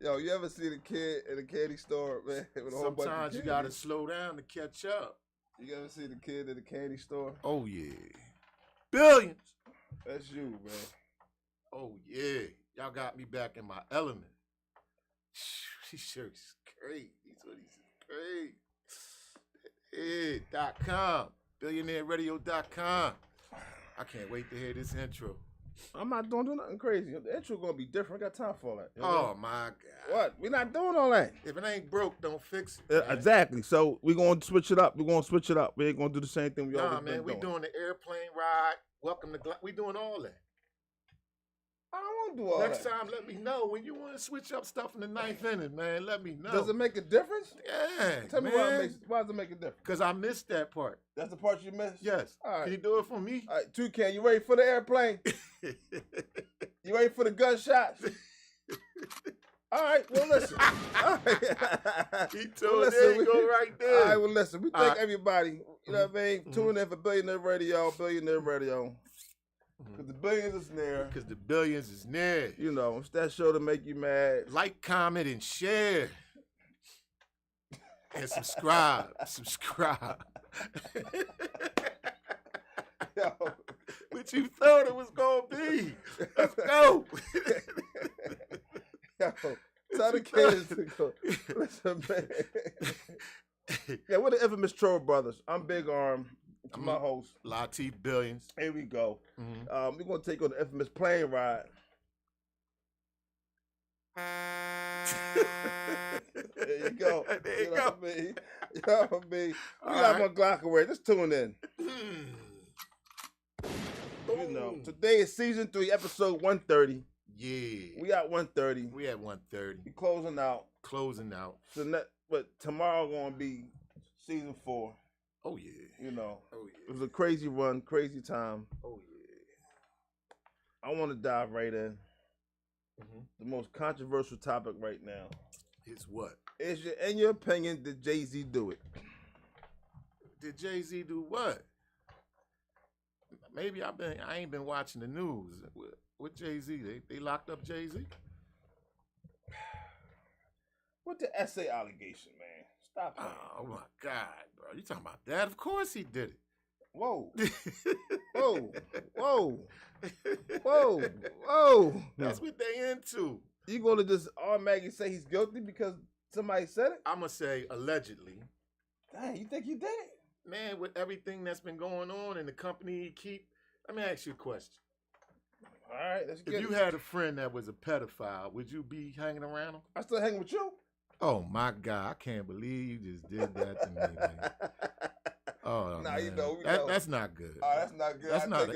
Yo, you ever see the kid in the candy store, man? With a whole bunch of Sometimes you candy? gotta slow down to catch up. You ever see the kid in the candy store? Oh yeah, billions. That's you, man. Oh yeah, y'all got me back in my element. These shirts great. These hoodies is great. .com, BillionaireRadio.com. I can't wait to hear this intro. I'm not doing nothing crazy. The intro gonna be different. I got time for all that. You know? Oh my God. What? We're not doing all that. If it ain't broke, don't fix it. Exactly. So we're gonna switch it up. We ain't gonna do the same thing we always Nah, man, been we doing the airplane ride. Welcome to we doing all that. I don't want to do all Next that. time, let me know when you want to switch up stuff in the ninth inning, man. Let me know. Does it make a difference? Yeah, Tell me why does it make a difference? Because I missed that part. That's the part you missed? Yes. All right. Can you do it for me? All right, Toucan, you ready for the airplane? You ready for the gunshots? All right, well, listen. All right. He told there you go right there. All right, well, listen. We thank right. everybody, you know what I mean? Tuning in for Billionaire Radio. Because the billions is near. Because the billions is near. You know, it's that show to make you mad. Like, comment, and share. And subscribe. Subscribe. Yo. What you thought it was going to be. Let's go. Yo, tell the kids to go. Listen, man. Yeah, we're the infamous Troll Brothers. I'm Big Arm. It's my host. Latif Billions. Here we go. Mm-hmm. We're going to take on the infamous plane ride. There you go. There you go. What I mean? You know what I mean? We got my Glock away. Just tune in. You know, today is season 3, episode 130. Yeah. We at 130. We at 130. We closing out. Closing out. So but tomorrow gonna be season 4. Oh yeah. You know. Oh yeah. It was a crazy run, crazy time. Oh yeah. I want to dive right in. Mm-hmm. The most controversial topic right now. Is what? In your opinion, did Jay-Z do it? Did Jay-Z do what? Maybe I ain't been watching the news. With Jay-Z, they locked up Jay-Z? What the essay allegation, man? Stop it. Oh my God, bro. You talking about that? Of course he did it. Whoa. Whoa. Whoa. Whoa. Whoa. That's what they into. You gonna just automatically say he's guilty because somebody said it? I'ma say allegedly. Dang, you think he did it? Man, with everything that's been going on and the company he keep, let me ask you a question. All right, let's get If you had a friend that was a pedophile, would you be hanging around him? I still hang with you. Oh my God, I can't believe you just did that to me, man. Oh, nah, man. you know, that's not good. Oh, that's not good.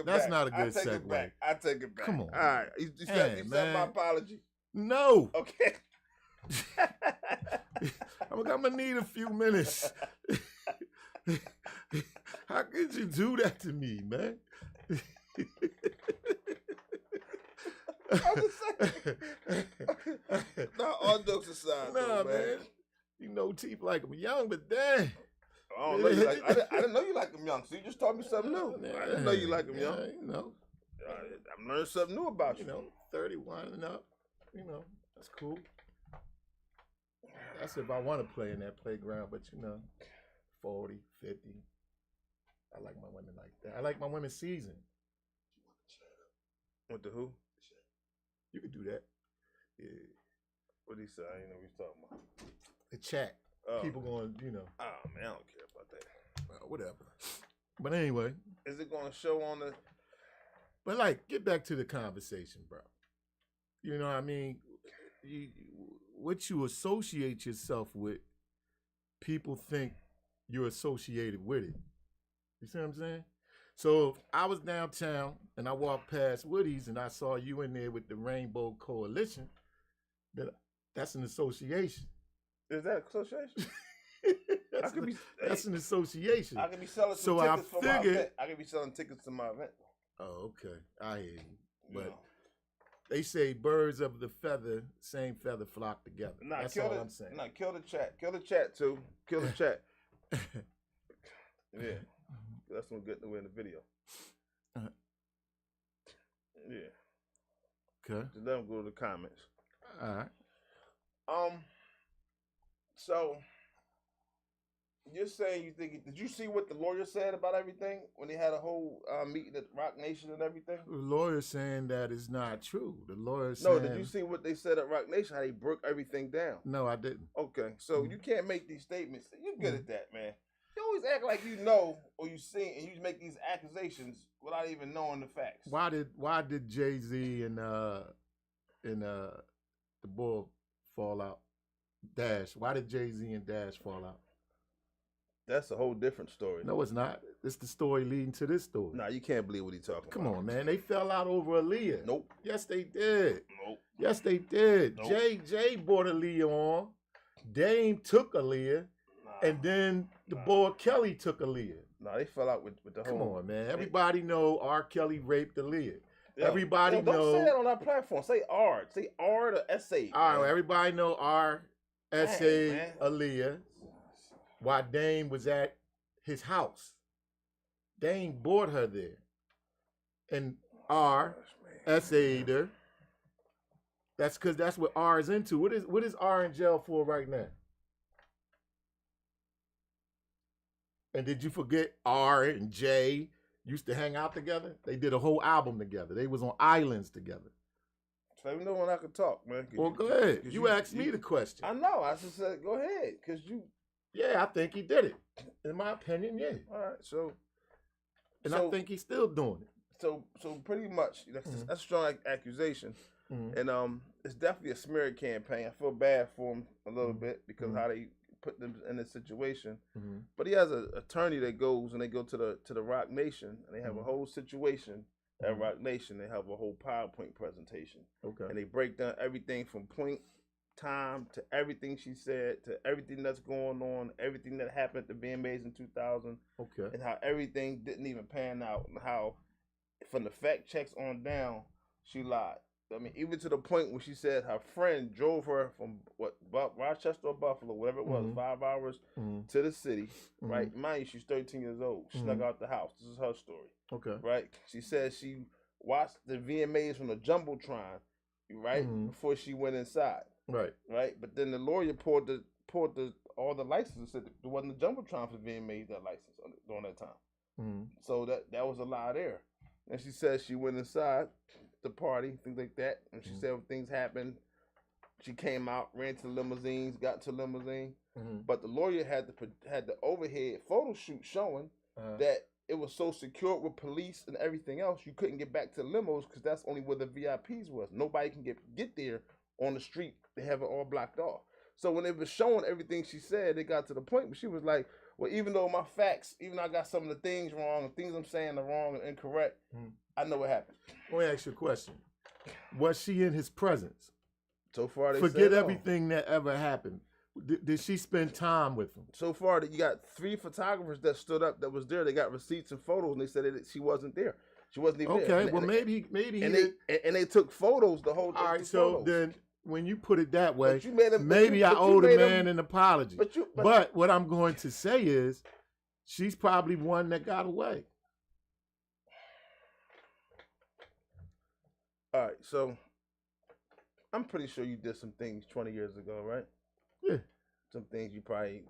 That's not a good segue. I take it back. Come on. All right, you said my apology. No. Okay. I'm gonna need a few minutes. How could you do that to me, man? I'm just saying. No, all jokes aside, nah, though, man. You know, Teeth like him young, but dang. I didn't know you like him young, so you just taught me something new. I didn't know you like him young. You know. I'm learning something new about you. You know, 31 and up. You know, that's cool. That's if I want to play in that playground, but you know, 40, 50. I like my women like that. I like my women seasoned. With the who? You could do that. Yeah. What he say? I didn't know what he's talking about. The chat. Oh. People going, you know. Oh, man, I don't care about that. Well, whatever. But anyway. Is it going to show on the... But, like, get back to the conversation, bro. You know what I mean? What you associate yourself with, people think you're associated with it. You see what I'm saying? So if I was downtown and I walked past Woody's and I saw you in there with the Rainbow Coalition, that's an association. Is that an association? That's an association. I could be selling some tickets for my event. I could be selling tickets to my event. Oh, okay. I hear you. But know. They say birds of the feather, same feather flock together. Nah, that's all I'm saying. Nah, kill the chat. Kill the chat, too. Kill the chat. Yeah. That's gonna get away in the video. Yeah. Okay. Just let them go to the comments. All right. So you're saying you think? Did you see what the lawyer said about everything when they had a whole meeting at Rock Nation and everything? The lawyer's saying that it's not true. The lawyer's No, saying... did you see what they said at Rock Nation? How they broke everything down? No, I didn't. Okay, so you can't make these statements. You're good at that, man. You always act like you know or you see, and you make these accusations without even knowing the facts. Why did Jay-Z and the bull fall out? Dash. Why did Jay-Z and Dash fall out? That's a whole different story. No, it's not. It's the story leading to this story. Nah, you can't believe what he's talking Come about. on, man. They fell out over Aaliyah. Nope. Yes, they did. Nope. Yes, they did. Nope. Jay brought Aaliyah on. Dame took Aaliyah. And then the boy Kelly took Aaliyah. Nah, they fell out with the whole... Come on, man. Everybody know R. Kelly raped Aaliyah. Yo, Everybody know... Don't say that on our platform. Say R. Say R to S-A. All right, everybody know R. S.A. Man. Aaliyah. While Dame was at his house. Dame brought her there. And R. S.A.'d her. That's because that's what R is into. What is R in jail for right now? And did you forget R and J used to hang out together? They did a whole album together. They was on islands together. So let me know when I can talk, man. Well, go ahead. You asked me the question. I know. I just said, go ahead, because you... Yeah, I think he did it. In my opinion, yeah. All right, so... And I think he's still doing it. So pretty much, that's a strong accusation. Mm-hmm. And it's definitely a smear campaign. I feel bad for him a little bit because how they put them in this situation. Mm-hmm. But he has an attorney that goes and they go to the Rock Nation and they have a whole situation at Rock Nation. They have a whole PowerPoint presentation. Okay. And they break down everything from point time to everything she said to everything that's going on, everything that happened at the VMAs in 2000. Okay. And how everything didn't even pan out and how from the fact checks on down, she lied. I mean, even to the point where she said her friend drove her from Rochester or Buffalo, whatever it was, 5 hours to the city, right? Mind you, she's 13 years old. She snuck out the house. This is her story. Okay. Right? She said she watched the VMAs from the Jumbotron, right? Before she went inside. Right. Right? But then the lawyer poured all the licenses, said there wasn't a Jumbotron for VMAs that license during that time. So that was a lie there. And she said she went inside the party, things like that. And she said when things happened, she came out, ran to the limousines, got to the limousine. But the lawyer had the overhead photo shoot showing that it was so secure with police and everything else, you couldn't get back to the limos because that's only where the VIPs was. Nobody can get there on the street. They have it all blocked off. So when it was showing everything she said, it got to the point where she was like, well, even though my facts, even though I got some of the things wrong and things I'm saying are wrong and incorrect, I know what happened. Let me ask you a question. Was she in his presence? So far, they forget said everything that ever happened. Did she spend time with him? So far, that you got 3 photographers that stood up that was there. They got receipts and photos, and they said that she wasn't there. She wasn't even there. Okay, well, maybe. And they took photos the whole time. All right, so photos. Then when you put it that way, maybe I owe the man an apology. But what I'm going to say is, she's probably one that got away. All right, so I'm pretty sure you did some things 20 years ago, right? Yeah. Some things you probably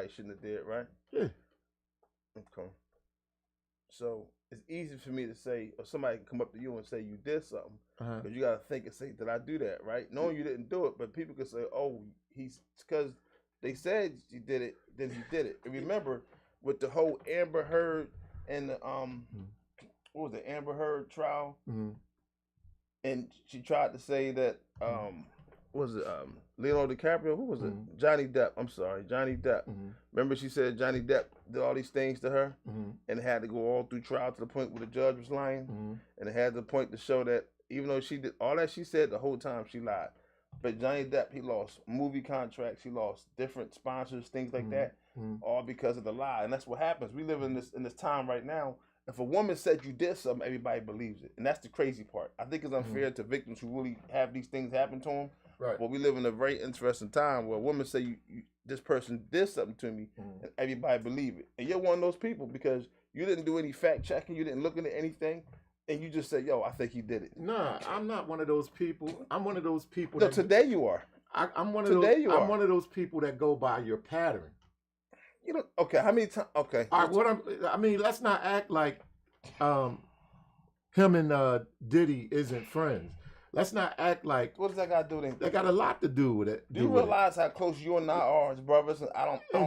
shouldn't have did, right? Yeah. Okay. So it's easy for me to say, or somebody can come up to you and say you did something, but you got to think and say, did I do that, right? Knowing you didn't do it, but people can say, oh, because they said you did it, then you did it. And remember, with the whole Amber Heard and the, what was the Amber Heard trial? And she tried to say that, was it Leonardo DiCaprio? Who was it? Johnny Depp. I'm sorry, Johnny Depp. Remember she said Johnny Depp did all these things to her and it had to go all through trial to the point where the judge was lying. And it had the point to show that even though she did all that she said the whole time, she lied. But Johnny Depp, he lost movie contracts, he lost different sponsors, things like that, all because of the lie. And that's what happens. We live in this time right now. If a woman said you did something, everybody believes it. And that's the crazy part. I think it's unfair to victims who really have these things happen to them. Right. But we live in a very interesting time where a woman say this person did something to me and everybody believe it. And you're one of those people because you didn't do any fact checking, you didn't look into anything, and you just said, yo, I think he did it. Nah, I'm not one of those people. I'm one of those people. No, today you are. I'm one of Today those. I'm one of those people that go by your pattern. You know, okay, how many times? Okay. All right, let's not act like him and Diddy isn't friends. Let's not act like. What does that got to do with anything? That got a lot to do with it. Do you realize how close you and I are as brothers?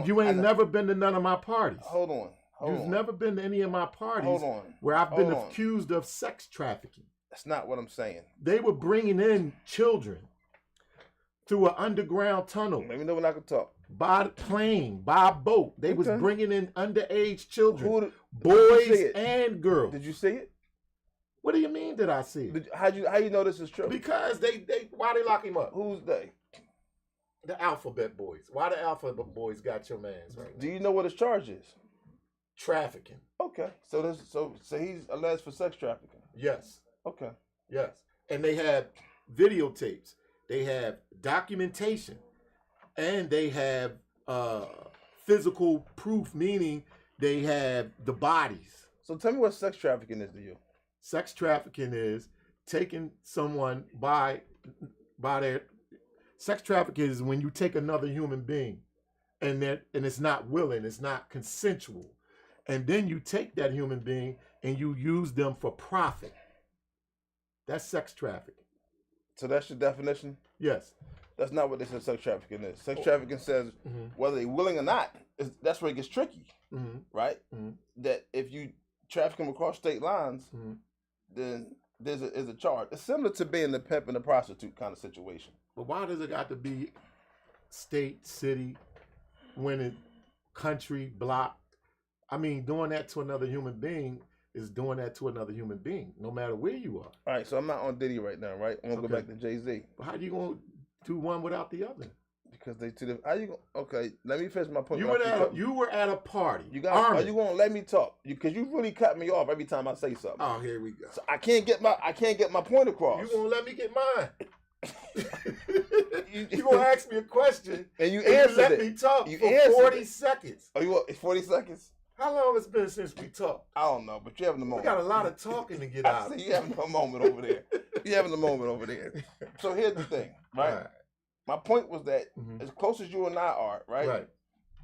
You ain't never been to none of my parties. Hold on. You've never been to any of my parties. Hold on. Where I've been accused of sex trafficking. That's not what I'm saying. They were bringing in children through an underground tunnel. Let me know when I can talk. By plane, by boat. They was bringing in underage children, boys and girls. Did you see it? What do you mean? Did I see it? How you know this is true? Because why they lock him up? Who's they? The Alphabet Boys. Why the Alphabet Boys got your man's right now? Do you know what his charge is? Trafficking. Okay, so he's alleged for sex trafficking. Yes. Okay. Yes, and they have videotapes. They have documentation, and they have physical proof, meaning they have the bodies. So tell me what sex trafficking is to you. Sex trafficking is taking someone by their. Sex trafficking is when you take another human being, and it's not willing, it's not consensual, and then you take that human being and you use them for profit. That's sex trafficking. So that's your definition? Yes. That's not what they said sex trafficking is. Sex trafficking says whether they're willing or not, that's where it gets tricky, right? That if you traffic them across state lines, then there's a charge. It's similar to being the pimp and the prostitute kind of situation. But why does it got to be state, city, when it country, block? I mean, doing that to another human being is doing that to another human being, no matter where you are. All right, so I'm not on Diddy right now, right? I'm gonna go back to Jay-Z. But how you gonna do one without the other? Because they two different. How you gonna? Okay, let me finish my point. You were at a party. Are you gonna let me talk? Because you really cut me off every time I say something. Oh, here we go. So I can't get my point across. You gonna let me get mine? you gonna ask me a question and you answered let it. me talk for 40 seconds. Oh, you want 40 seconds? How long has it been since we talked? I don't know, but you're having a moment. We got a lot of talking to get out. I see you having a moment over there. You're having a moment over there. So here's the thing, right? My point was that as close as you and I are, right?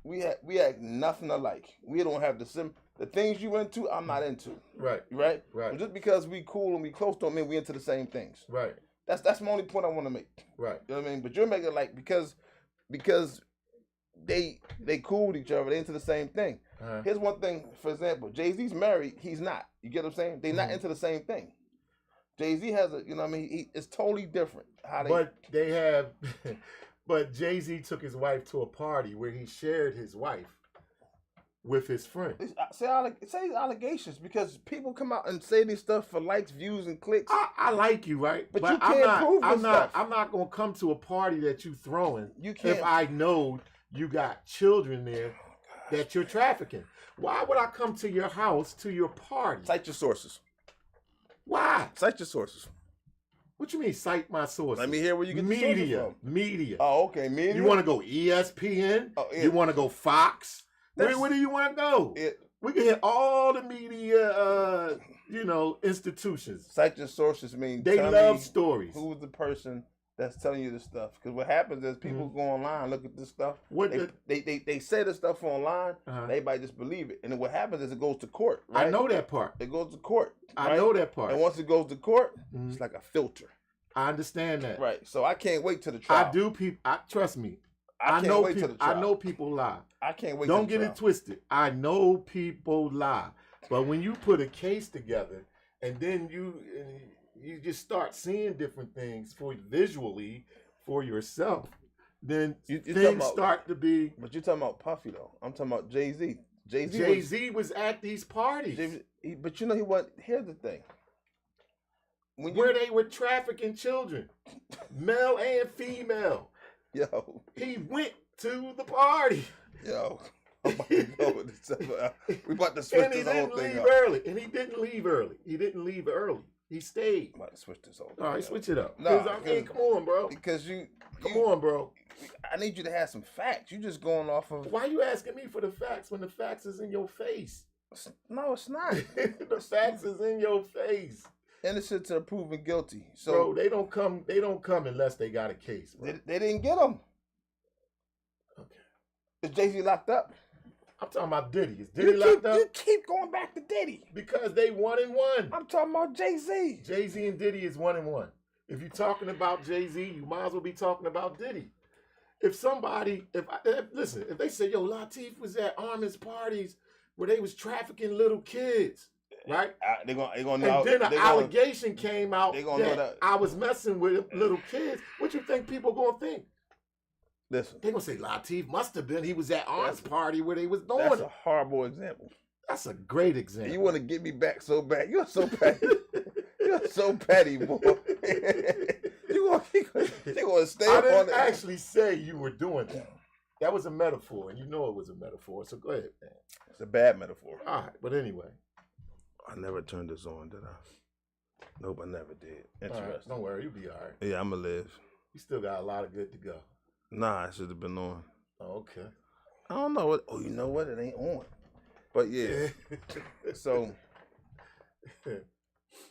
We act nothing alike. We don't have the things you into, I'm not into. Right. But just because we cool and we close don't mean we into the same things. Right. That's my only point I want to make. Right. You know what I mean? But you're making it like because they cool with each other, they into the same thing. Here's one thing, for example, Jay-Z's married, he's not. You get what I'm saying? They're not into the same thing. Jay-Z has a, you know what I mean? It's totally different. But Jay-Z took his wife to a party where he shared his wife with his friend. Say allegations because people come out and say this stuff for likes, views, and clicks. I like you, right? But you can't prove this stuff. I'm not gonna come to a party that you throwing if I know you got children there that you're trafficking. Why would I come to your house, to your party? Cite your sources. Why? Cite your sources. What you mean, cite my sources? Let me hear where you get the sources from. Media. Oh, okay, media. You want to go ESPN? Oh, yeah. You want to go Fox? Where do you want to go? We can hit all the media, institutions. Cite your sources mean they love stories. Who's the person that's telling you this stuff? Because what happens is people go online, look at this stuff. They say this stuff online. Everybody just believe it, and then what happens is it goes to court. Right? I know that part. It goes to court. I know that part. And once it goes to court, it's like a filter. I understand that. Right. So I can't wait to the trial. I do. Trust me. I can't wait to the trial. I know people lie. I can't wait. Don't get it twisted. I know people lie, but when you put a case together and then you just start seeing different things visually for yourself, then things start to be. But you're talking about Puffy though. I'm talking about Jay-Z. Jay-Z was at these parties. But he wasn't. Here's the thing. Where they were trafficking children, male and female. Yo. He went to the party. Yo. We about to switch this whole thing up. And he didn't leave early. He stayed. I'm about to switch this whole thing All right, switch it up. No, come on, bro. Because come on, bro. I need you to have some facts. You just going off of. Why are you asking me for the facts when the facts is in your face? No, it's not. The facts is in your face. innocent to proven guilty. So bro, they don't come unless they got a case, bro. They didn't get him. Okay. Is Jay-Z locked up? I'm talking about Diddy. Is Diddy locked up? You keep going back to Diddy. Because they 1-1. I'm talking about Jay-Z. Jay-Z and Diddy is 1-1. If you're talking about Jay-Z, you might as well be talking about Diddy. If they say, yo, Latif was at Armin's parties where they was trafficking little kids, right? They're gonna and know. Then an allegation came out they gonna know that I was messing with little kids. What you think people gonna think? Listen, they gonna say Latif must have been. He was at Armin's party where they was doing That's it. a horrible example. That's a great example. You want to get me back so bad. You're so petty. You're so petty, boy. You're going to stay I up on didn't it. actually say you were doing that. That was a metaphor, and you know it was a metaphor. So go ahead, man. It's a bad metaphor. All right, but anyway. I never turned this on, did I? Nope, I never did. Interesting. All right, don't worry, you'll be all right. Yeah, I'm going to live. You still got a lot of good to go. Nah, I should have been on. Oh, okay. I don't know what. Oh, you know what? It ain't on. But yeah. So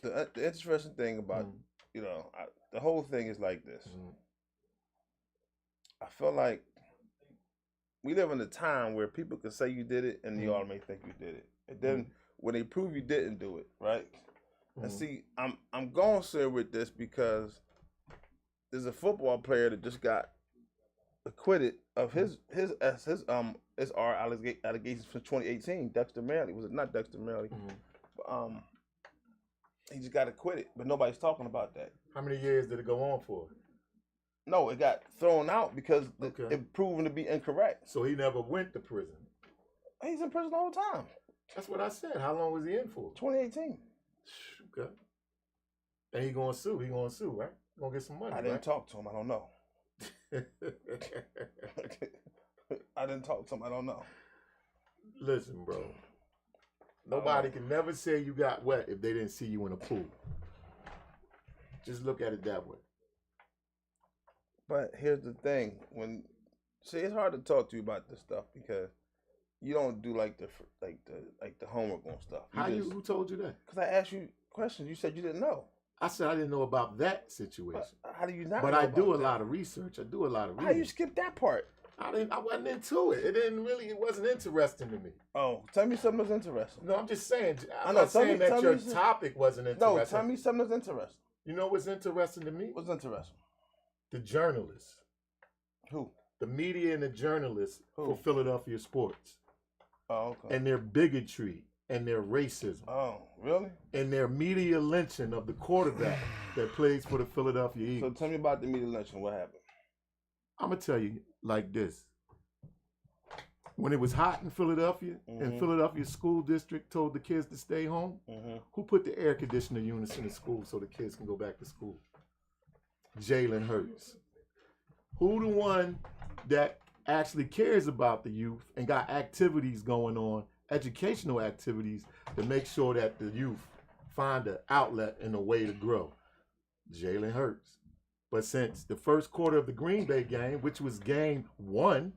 the interesting thing about the whole thing is like this. I feel like we live in a time where people can say you did it, and you all may think you did it, and then when they prove you didn't do it, right? And see, I'm going to with this because there's a football player that just got acquitted of his allegations from 2018. Dexter Manley, was it not Dexter Manley? But, he just got acquitted, but nobody's talking about that. How many years did it go on for? No, it got thrown out because it proven to be incorrect. So he never went to prison. He's in prison all the time. That's what I said. How long was he in for? 2018. Okay. And he gonna sue. He gonna sue, right? Gonna get some money. I didn't talk to him. I don't know. I didn't talk to him. I don't know. Listen, bro. Nobody can never say you got wet if they didn't see you in a pool. Just look at it that way. But here's the thing: it's hard to talk to you about this stuff because you don't do like the homework on stuff. Who told you that? Because I asked you questions. You said you didn't know. I said I didn't know about that situation. But how do you not? But know I do a that? lot of research. I do a lot of research. How you skip that part? I wasn't into it. It wasn't interesting to me. Oh, tell me something that's interesting. No, I'm just saying. I'm not saying that your topic wasn't interesting. No, tell me something that's interesting. You know what's interesting to me? What's interesting? The journalists. Who? The media and the journalists for Philadelphia sports. Oh, okay. And their bigotry and their racism. Oh, really? And their media lynching of the quarterback that plays for the Philadelphia Eagles. So tell me about the media lynching. What happened? I'm going to tell you like this. When it was hot in Philadelphia, and Philadelphia school district told the kids to stay home, who put the air conditioner units in the school so the kids can go back to school? Jalen Hurts. Who the one that actually cares about the youth and got activities going on, educational activities, to make sure that the youth find an outlet and a way to grow? Jalen Hurts. But since the first quarter of the Green Bay game, which was game 1,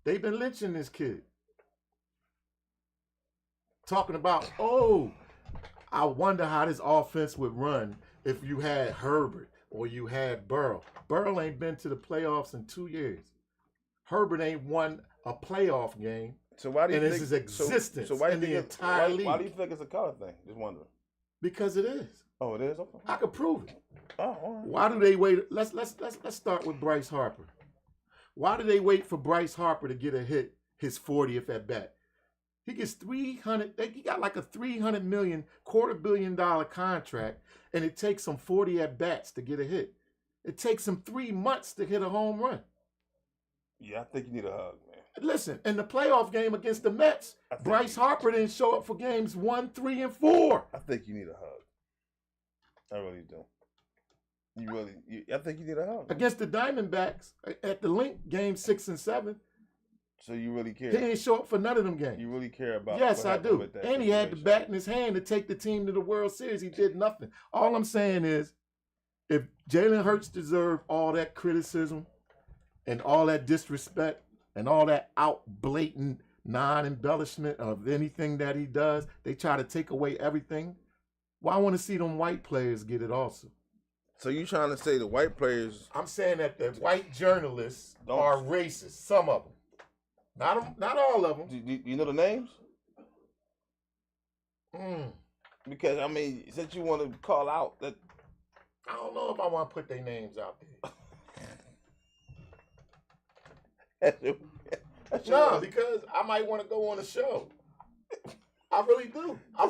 they've been lynching this kid. Talking about, I wonder how this offense would run if you had Herbert or you had Burrow. Burrow ain't been to the playoffs in 2 years. Herbert ain't won a playoff game. So why do you think this is existence so why in the entire league? Why do you think it's a color thing? Just wondering. Because it is. Oh, it is? Okay. I could prove it. Oh, all right. Why do they wait? Let's start with Bryce Harper. Why do they wait for Bryce Harper to get his 40th at bat? He gets he got like a $300 million, $250 million contract, and it takes him 40 at bats to get a hit. It takes him 3 months to hit a home run. Yeah, I think you need a hug, man. Listen, in the playoff game against the Mets, Bryce Harper didn't show up for games 1, 3, and 4. I think you need a hug. I really do. I think you need a hug. Against the Diamondbacks at the Link, game 6 and 7. So you really care? He didn't show up for none of them games. You really care about? Yes, I do. And he had the bat in his hand to take the team to the World Series. He did nothing. All I'm saying is, if Jalen Hurts deserved all that criticism and all that disrespect and all that blatant non-embellishment of anything that he does, they try to take away everything. Well, I want to see them white players get it also. So you trying to say the white players? I'm saying that the white journalists are racist. Some of them, not all of them. Do you know the names? Because I mean, since you want to call out that, I don't know if I want to put their names out there. No, because I might want to go on the show. I really do. I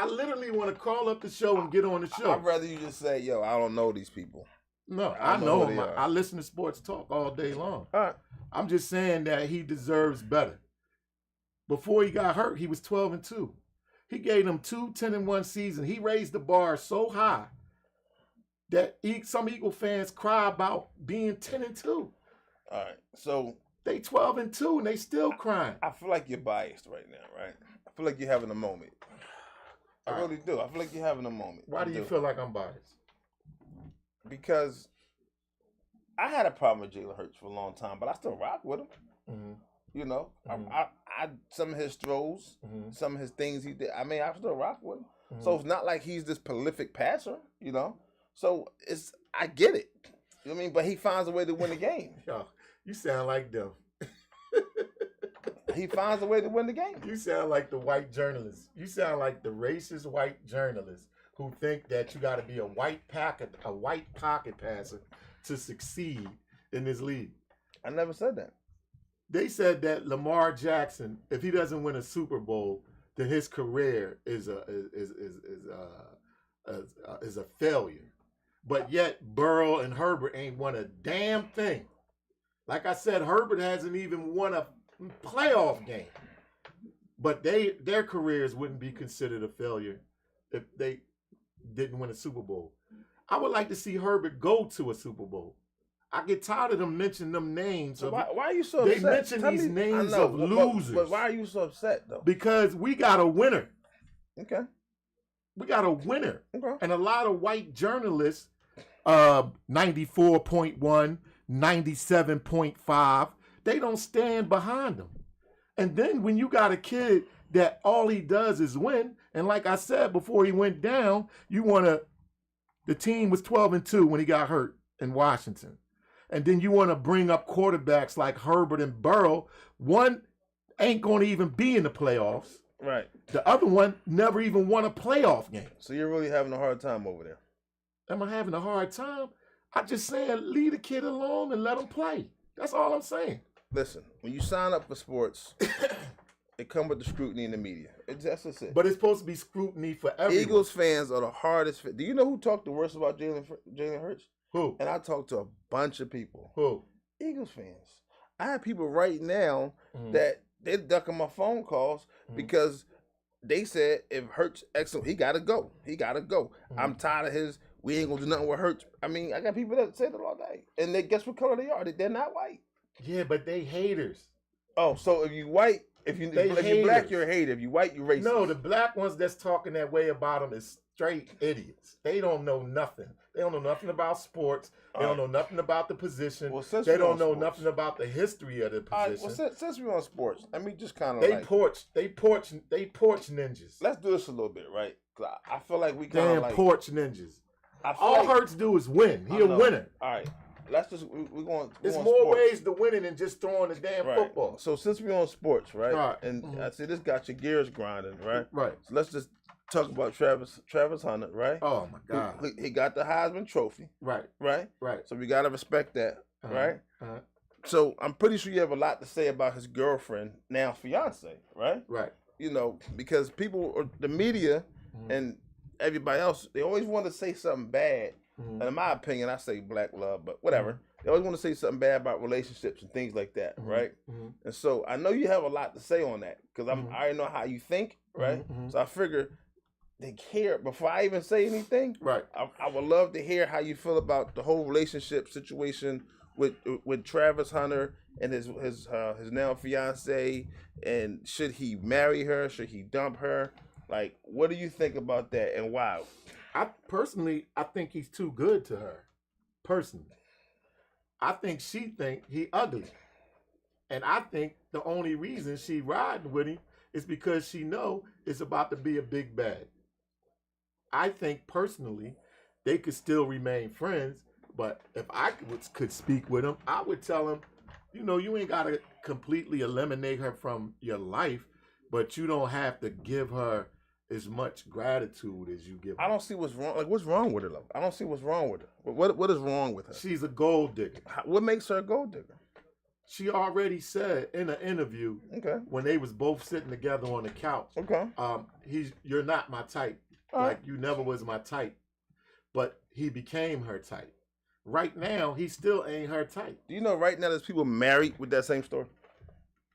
literally want to call up the show and get on the show. I'd rather you just say, "Yo, I don't know these people." No, I know him. I listen to sports talk all day long. All right. I'm just saying that he deserves better. Before he got hurt, he was 12-2. He gave them 2 10-1 seasons. He raised the bar so high that some Eagle fans cry about being 10-2. All right, so they 12-2 and they still crying. I feel like you're biased right now, right? I feel like you're having a moment. I really do. I feel like you're having a moment. Why do you feel like I'm biased? Because I had a problem with Jalen Hurts for a long time, but I still rock with him. Mm-hmm. You know, I some of his throws, some of his things he did. I mean, I still rock with him. So it's not like he's this prolific passer, you know. So I get it. You know what I mean? But he finds a way to win the game. Yo, you sound like them. He finds a way to win the game. You sound like the white journalists. You sound like the racist white journalists who think that you got to be a white pocket passer to succeed in this league. I never said that. They said that Lamar Jackson, if he doesn't win a Super Bowl, then his career is a failure. But yet Burrow and Herbert ain't won a damn thing. Like I said, Herbert hasn't even won a playoff game. But their careers wouldn't be considered a failure if they didn't win a Super Bowl. I would like to see Herbert go to a Super Bowl. I get tired of them mentioning them names. So why are you so upset? They mention these names of losers. But why are you so upset, though? Because we got a winner. Okay. We got a winner. Okay. And a lot of white journalists, 94.1, 97.5, they don't stand behind them. And then when you got a kid that all he does is win, and like I said before he went down, the team was 12-2 when he got hurt in Washington. And then you want to bring up quarterbacks like Herbert and Burrow. One ain't going to even be in the playoffs. Right. The other one never even won a playoff game. So you're really having a hard time over there. Am I having a hard time? I'm just saying leave the kid alone and let him play. That's all I'm saying. Listen, when you sign up for sports, it comes with the scrutiny in the media. That's just it. But it's supposed to be scrutiny for everyone. Eagles fans are the hardest. Do you know who talked the worst about Jalen Hurts? Who? And I talked to a bunch of people. Who? Eagles fans. I have people right now that they're ducking my phone calls because they said if Hurts excellent, he gotta go. He gotta go. I'm tired of we ain't gonna do nothing with Hurts. I mean, I got people that say that all day. And guess what color they are? They're not white. Yeah, but they haters. Oh, so if you white, if you're black, you're a hater. If you white, you're racist. No, the black ones that's talking that way about them is straight idiots. They don't know nothing. They don't know nothing about sports. They don't know nothing about the position. Well, they don't know nothing about the history of the position. Well, since we're on sports, let me just kind of they porch ninjas. Let's do this a little bit, right? Cause I feel like we kind of like porch ninjas. All Hurts do is win. He a winner. All right. Let's just we're going. There's more ways to winning than just throwing the damn football. So since we're on sports, right? And I see this got your gears grinding, right? Right. So let's just talk about Travis Hunter, right? Oh my God. He got the Heisman Trophy. Right. Right. Right. So we gotta respect that, right? So I'm pretty sure you have a lot to say about his girlfriend, now fiance, right? Right. You know, because people, the media, and everybody else, they always want to say something bad. And in my opinion, I say black love, but whatever. They always want to say something bad about relationships and things like that, right? And so I know you have a lot to say on that because I already know how you think, right? So I figure they care before I even say anything. Right. I would love to hear how you feel about the whole relationship situation with Travis Hunter and his now fiance, and should he marry her? Should he dump her? Like, what do you think about that and why? I think he's too good to her. Personally. I think she think he ugly. And I think the only reason she riding with him is because she know it's about to be a big bag. I think personally, they could still remain friends. But if I could speak with him, I would tell him, you ain't got to completely eliminate her from your life, but you don't have to give her as much gratitude as you give her. I don't see what's wrong. Like, what's wrong with her, though? I don't see what's wrong with her. What is wrong with her? She's a gold digger. What makes her a gold digger? She already said in an interview, when they was both sitting together on the couch, you're not my type. You never was my type. But he became her type. Right now, he still ain't her type. Do you know right now there's people married with that same story?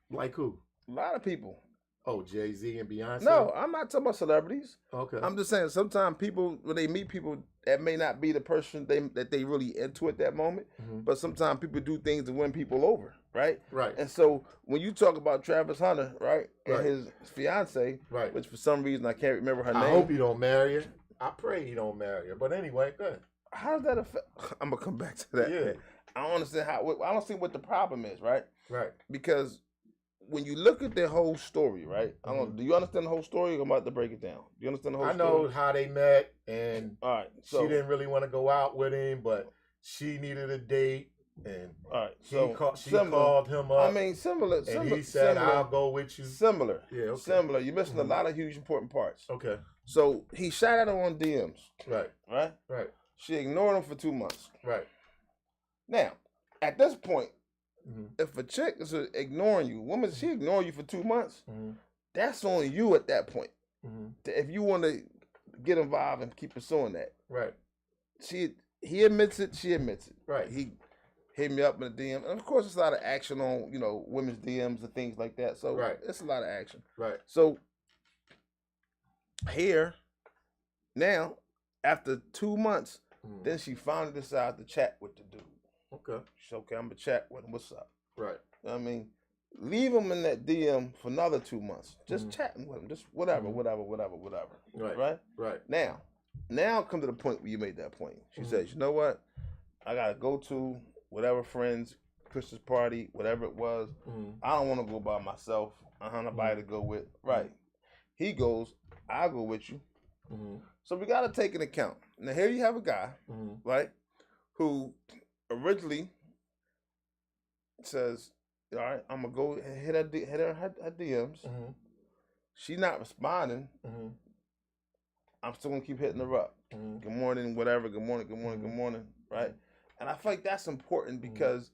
Like who? A lot of people. Oh, Jay-Z and Beyonce? No, I'm not talking about celebrities. Okay. I'm just saying sometimes people, when they meet people, that may not be the person that they really into at that moment. Mm-hmm. But sometimes people do things to win people over, right? Right. And so when you talk about Travis Hunter, right, and his fiance, right, which for some reason I can't remember her name. I hope you don't marry her. I pray you don't marry her. But anyway, go ahead. How does that affect? I'm gonna come back to that. Yeah. I don't understand I don't see what the problem is, right? Right. Because when you look at their whole story, right? I don't. Do you understand the whole story? I'm about to break it down. Do you understand the whole story? I know how they met, and all right, so she didn't really want to go out with him, but she needed a date, and all right, so she called him up. I mean, similar, and he said, "I'll go with you." Similar, yeah, okay. Similar. You're missing a lot of huge important parts. Okay. So he shot at her on DMs. Right. Right. Right. She ignored him for 2 months. Right. Now, at this point, if a chick is ignoring you, woman, she ignoring you for 2 months, that's on you at that point. If you want to get involved and keep pursuing that. Right. He admits it, she admits it. Right. He hit me up in the DM. And of course, there's a lot of action on, women's DMs and things like that. So it's a lot of action. Right. So here, now, after 2 months, then she finally decided to chat with the dude. Okay. She's okay, I'm going to chat with him. What's up? Right. You know what I mean? Leave him in that DM for another 2 months. Just chatting with him. Just whatever. Right. Right. Now come to the point where you made that point. She says, you know what? I got to go to whatever friend's Christmas party, whatever it was. I don't want to go by myself. I have nobody to go with. Right. He goes, I'll go with you. So we got to take into account. Now, here you have a guy, right, who originally says, all right, I'm going to go hit her DMs. She not responding. I'm still going to keep hitting her up. Good morning, whatever. Good morning, right? And I feel like that's important because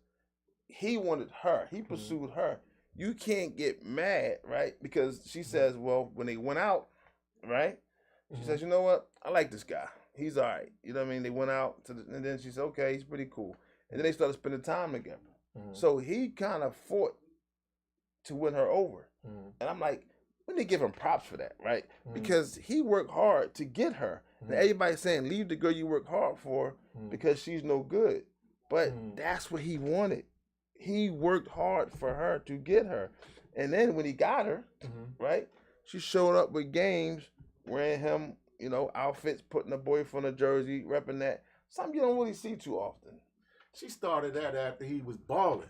he wanted her. He pursued her. You can't get mad, right? Because she says, well, when they went out, right, she says, you know what? I like this guy. He's all right. You know what I mean? They went out, and then she said, okay, he's pretty cool. And then they started spending time together. So he kind of fought to win her over. And I'm like, we need to give him props for that, right? Because he worked hard to get her. And everybody's saying, leave the girl you work hard for because she's no good. But that's what he wanted. He worked hard for her to get her. And then when he got her, right, she showed up with games, wearing him, outfits, putting a boyfriend a jersey, repping that. Something you don't really see too often. She started that after he was balling.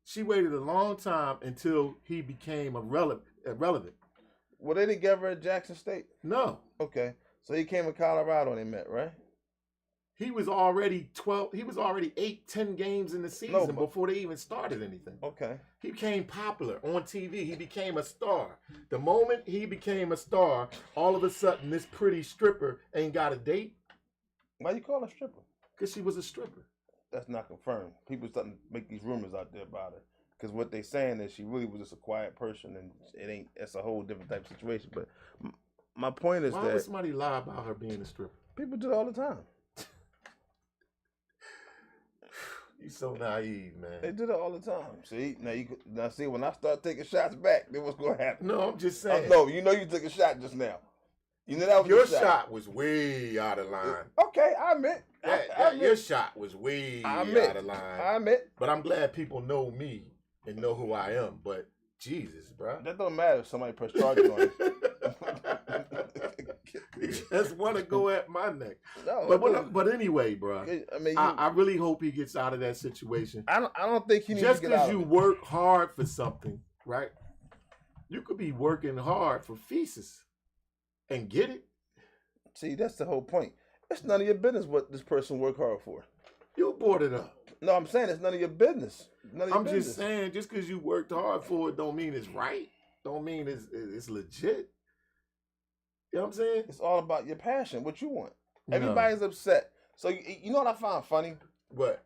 She waited a long time until he became irrelevant. Were they together at Jackson State? No. Okay. So he came to Colorado and they met, right? He was already 8-10 games in the season before they even started anything. Okay. He became popular on TV. He became a star. The moment he became a star, all of a sudden this pretty stripper ain't got a date. Why you call her stripper? Because she was a stripper. That's not confirmed. People starting to make these rumors out there about her. Because what they saying is she really was just a quiet person, and it's a whole different type of situation. But my point is why would somebody lie about her being a stripper? People do it all the time. You so naive, man. They did it all the time. See, now see when I start taking shots back, then what's gonna happen? No, I'm just saying. No, you took a shot just now. You know that was your shot was way out of line. Okay, I admit. Your shot was way out of line. I admit. But I'm glad people know me and know who I am. But Jesus, bro. That don't matter if somebody press charges on you. You just want to go at my neck. No, but anyway, bro. I mean, I really hope he gets out of that situation. I don't think he needs to get out. Just because you work hard for something, right? You could be working hard for feces and get it. See, that's the whole point. It's none of your business what this person worked hard for. You brought it up. No, I'm saying it's none of your business. I'm just saying, just because you worked hard for it don't mean it's right. Don't mean it's legit. You know what I'm saying? It's all about your passion, what you want. Everybody's upset. So you know what I found funny? What?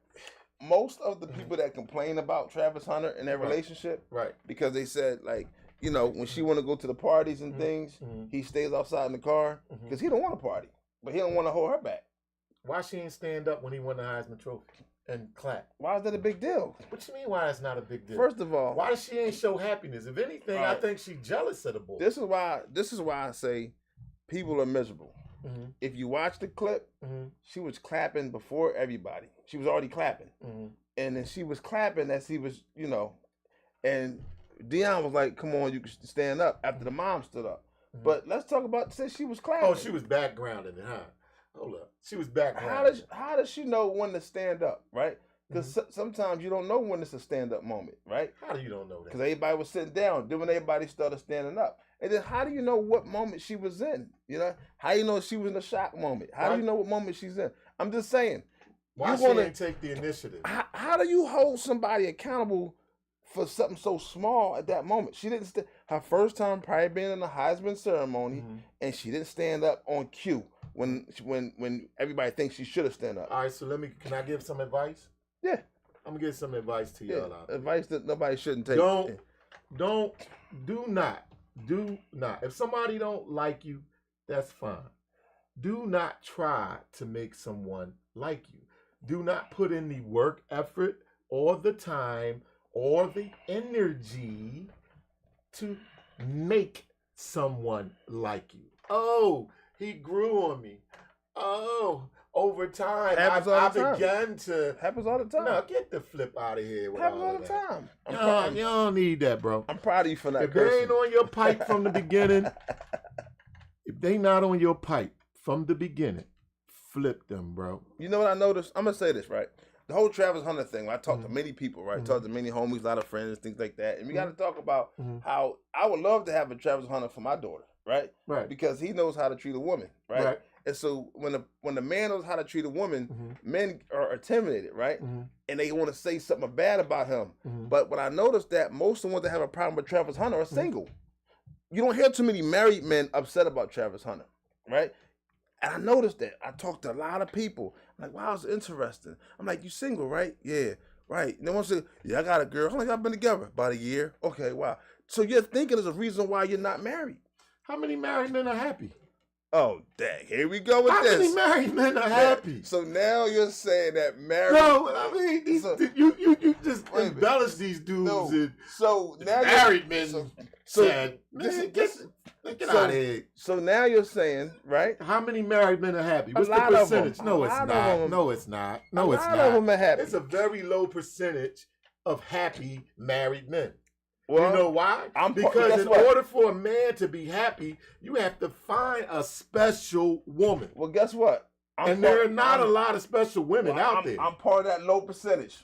Most of the people that complain about Travis Hunter and their relationship, right? Because they said, like, you know, when she want to go to the parties and things, he stays outside in the car because he don't want to party, but he don't want to hold her back. Why she ain't stand up when he won the Heisman Trophy and clap? Why is that a big deal? What you mean why it's not a big deal? First of all, why does she ain't show happiness? If anything, I think she jealous of the boy. This is why I say people are miserable. If you watch the clip, she was clapping before everybody. She was already clapping. And then she was clapping as he was, you know, and Deion was like, come on, you can stand up after the mom stood up. But let's talk about, since she was clapping. Oh, she was backgrounding it, huh? Hold up. She was backgrounding. How does she know when to stand up, right? Because sometimes you don't know when it's a stand-up moment, right? How do you don't know that? Because everybody was sitting down. Then when everybody started standing up. And then how do you know what moment she was in? You know? How do you know she was in a shock moment? How do you know what moment she's in? I'm just saying. Why she didn't take the initiative? How do you hold somebody accountable for something so small at that moment? She didn't. Her first time probably being in the Heisman ceremony, and she didn't stand up on cue when everybody thinks she should have stand up. All right, so can I give some advice? Yeah, I'm gonna give some advice to y'all out there. Advice that nobody shouldn't take. Do not. If somebody don't like you, that's fine. Do not try to make someone like you. Do not put in the work effort or the time or the energy to make someone like you. Oh, he grew on me. Oh, over time, I began to... Happens all the time. No, get the flip out of here. Happens all the time. You don't need that, bro. I'm proud of you for that. If they ain't on your pipe from the beginning, if they not on your pipe from the beginning, flip them, bro. You know what I noticed? I'm going to say this, right? The whole Travis Hunter thing, when I talk to many people, right? Talk to many homies, a lot of friends, things like that. And we got to talk about how I would love to have a Travis Hunter for my daughter, right? Right. Because he knows how to treat a woman, right? And so when the man knows how to treat a woman, men are intimidated, right? And they want to say something bad about him. But when I noticed that most of the ones that have a problem with Travis Hunter are single. You don't hear too many married men upset about Travis Hunter, right? And I noticed that. I talked to a lot of people. I'm like, wow, it's interesting. I'm like, you single, right? Yeah, right. And they want to say, yeah, I got a girl. How long y'all been together? About a year. Okay, wow. So you're thinking there's a reason why you're not married. How many married men are happy? Oh, dang. Here we go with this. How many married men are happy? So now you're saying that married... No, I mean, you just embellish these dudes. No. So now married men said, get out of here. So now you're saying, right? How many married men are happy? What's the percentage? No, it's not. No, it's not. No, it's not. A lot of them are happy. It's a very low percentage of happy married men. Well, you know why? Because in order for a man to be happy, you have to find a special woman. Well, guess what? There are not a lot of special women out there. I'm part of that low percentage.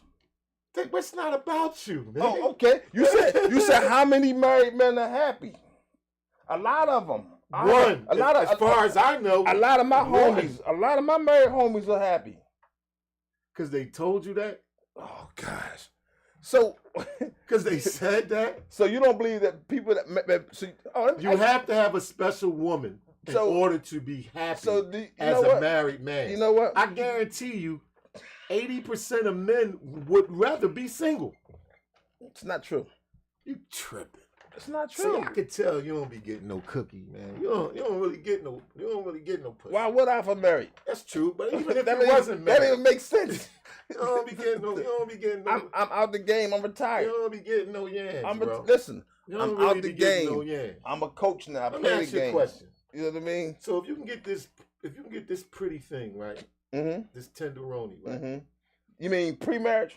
It's not about you, man. Oh, okay. You said how many married men are happy? A lot of them. As far as I know, a lot of my homies, a lot of my married homies are happy. Because they told you that? Oh, gosh. So, because they said that? So you don't believe that people you have to have a special woman in order to be happy as a married man. You know what? I guarantee you, 80% of men would rather be single. It's not true. You tripping. It's not true. See, I can tell you don't be getting no cookie, man. You don't really get no pussy. Why would I if I'm married? That's true, but even if it wasn't married, that even makes sense. You don't be getting no. I'm out the game. I'm retired. You don't be getting no yams, bro. Listen, I'm really out the game. No yams. I'm a coach now. I Let play me the ask you game. a question. You know what I mean? So if you can get this pretty thing, right? This tenderoni, right? You mean pre-marriage?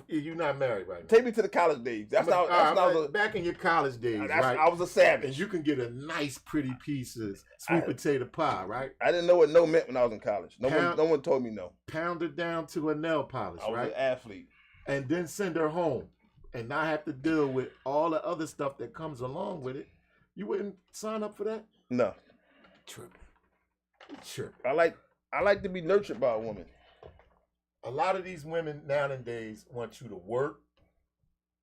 You're not married right now. Take me to the college days. That's back in your college days, right? I was a savage. And you can get a nice, pretty piece of sweet potato pie, right? I didn't know what no meant when I was in college. No one told me no. Pound her down to a nail polish, right? I was an athlete. And then send her home and not have to deal with all the other stuff that comes along with it. You wouldn't sign up for that? No. Tripping. Sure. I like to be nurtured by a woman. A lot of these women nowadays want you to work.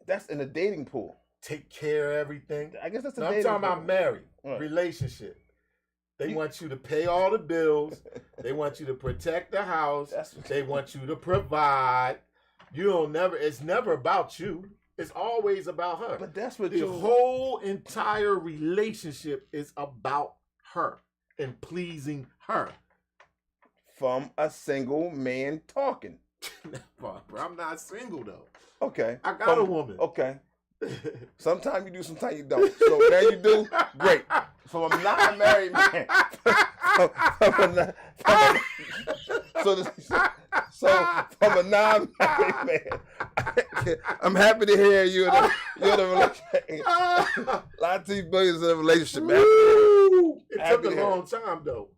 That's in the dating pool. Take care of everything. I guess that's I'm talking about married, relationship. They want you to pay all the bills. They want you to protect the house. They want you to provide. It's never about you. It's always about her. But that's what the whole entire relationship is about her and pleasing her. From a single man talking. Bro, I'm not single though. Okay. I got a woman. Okay. Sometimes you do, sometimes you don't. So now you do, great. From a non-married man. So from a non-married man, I'm happy to hear you're the relationship. A lot of these billions in a relationship, man. It took a long time though.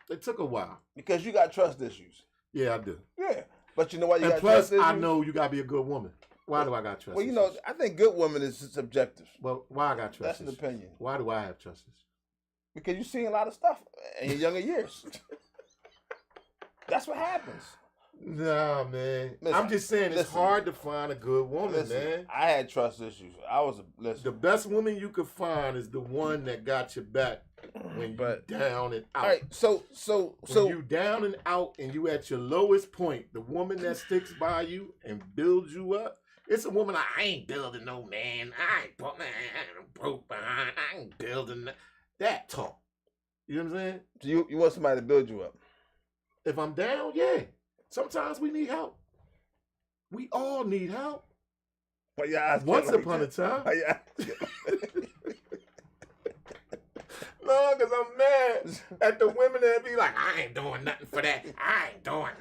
It took a while. Because you got trust issues. Yeah, I do. Yeah. But you know why you got trust issues? I know you got to be a good woman. Why do I got trust issues? Well, I think good woman is subjective. Well, why I got trust issues? That's an opinion. Why do I have trust issues? Because you've seen a lot of stuff in your younger years. That's what happens. Nah, man. Listen, I'm just saying it's hard to find a good woman, man. I had trust issues. The best woman you could find is the one that got your back when you're down and out. All right, so when you down and out and you at your lowest point, the woman that sticks by you and builds you up, it's a woman I ain't building no man. I ain't broke behind. I ain't building that talk. You know what I'm saying? So you want somebody to build you up? If I'm down, yeah. Sometimes we need help. We all need help. Once upon a time. No, because I'm mad at the women that be like, I ain't doing nothing for that. I ain't going.